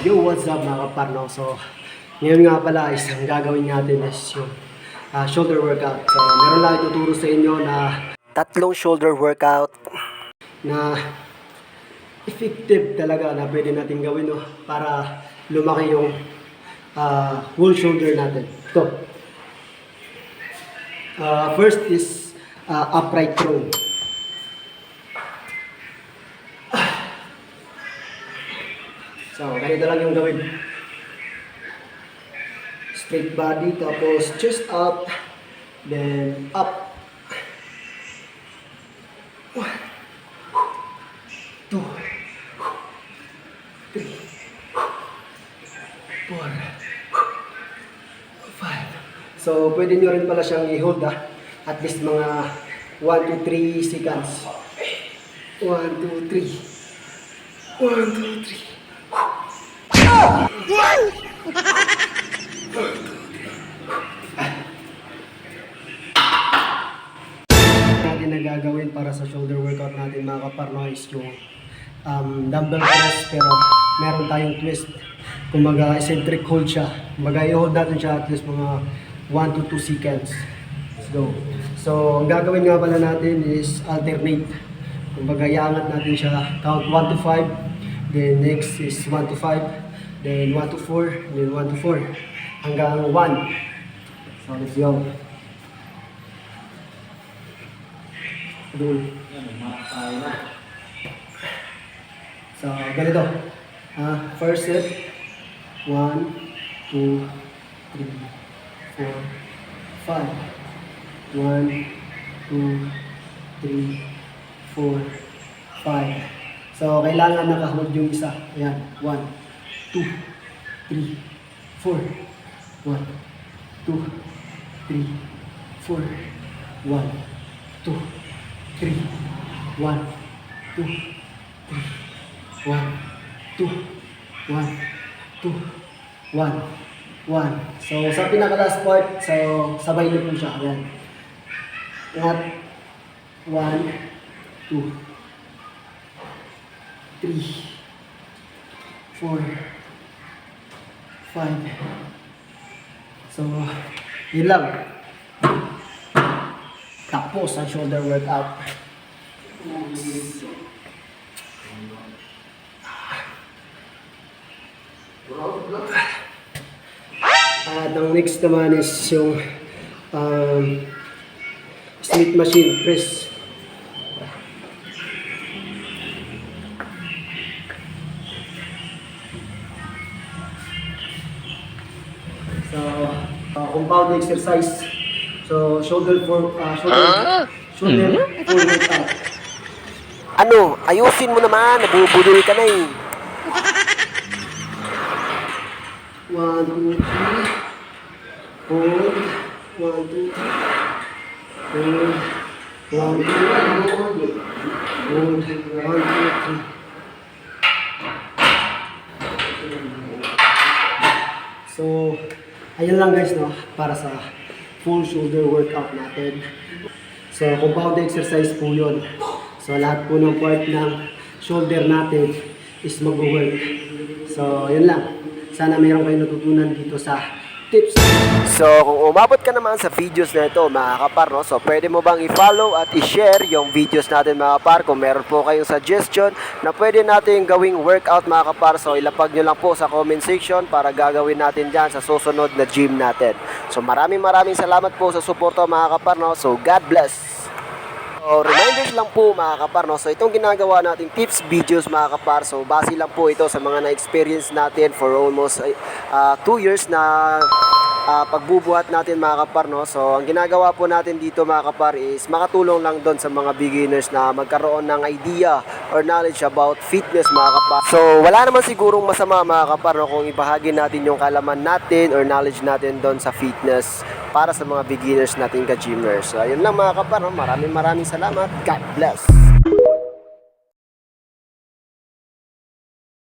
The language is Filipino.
Yo, what's up mga kaparno? So, ngayon nga pala is ang gagawin natin is yung shoulder workout. So, meron lang ituturo sa inyo na tatlong shoulder workout na effective talaga na pwede natin gawin, no? Para lumaki yung whole shoulder natin. Ito. First is upright row. So, ganito lang yung gawin. Straight body, tapos chest up, then up. 1, 2, 3, 4, 5. So, pwede nyo rin pala siyang i-hold, at least mga 1 to 3 seconds. 1, 2, 3. 1, 2, 3. Natin na gagawin para sa shoulder workout natin mga kaparno is yung dumbbell press, pero meron tayong twist. Kumbaga eccentric hold siya. Kumbaga i-hold natin siya at least mga 1 to 2 seconds. Let's go. So ang gagawin nga pala natin is alternate. Kumbaga iangat natin siya, count 1 to 5, then next is 1 to 5, then 1 to 4, then 1 to 4, hanggang 1. So let's go. So ganito. First set, 1, 2, 3, 4, 5. 1, 2, 3, 4, 5. So kailangan nakahold yung isa. Ayan, 1, 2, 3, 4. 1, 2, 3, 4. 1, 2, 3, 1, 2, 3, 1, 2, 1, 2, 1, 1. So sa pinaka-last part, so sabay niyo po siya. Ayan. Ingat. 1, 2, 3, 4, 5. So, yun lang. Tapos ang shoulder workout. At ang next naman is yung Smith machine press. So, compound exercise. So, shoulder workout. Ano? Ayusin mo naman. Nabubudol ka na eh. 1, 2, 3. Hold. 1, 2, 3. Hold. 1, 2, 3. Hold. 1, 2, 3. So, ayun lang guys, no, para sa full shoulder workout natin. So, compound exercise po yun. So, lahat po ng part ng shoulder natin is mag-work. So, yun lang. Sana mayroon kayo natutunan dito sa tips. So, kung umabot ka naman sa videos na ito, mga kapar, no? So, pwede mo bang i-follow at i-share yung videos natin, mga kapar? Kung meron po kayong suggestion na pwede natin gawing workout, mga kapar, so ilapag nyo lang po sa comment section para gagawin natin dyan sa susunod na gym natin. So, maraming salamat po sa suporta, mga kapar, no? So, God bless! So, reminders lang po mga kapar, no? So itong ginagawa nating tips videos mga kapar, so base lang po ito sa mga na-experience natin for almost 2 years na pagbubuhat natin mga kapar, no? So ang ginagawa po natin dito mga kapar is makatulong lang doon sa mga beginners na magkaroon ng idea or knowledge about fitness mga kapar. So wala naman sigurong masama mga kapar, no? Kung ibahagi natin yung kalaman natin or knowledge natin doon sa fitness para sa mga beginners natin ka-gymmers. So ayun lang mga kapar, no? Maraming salamat. God bless!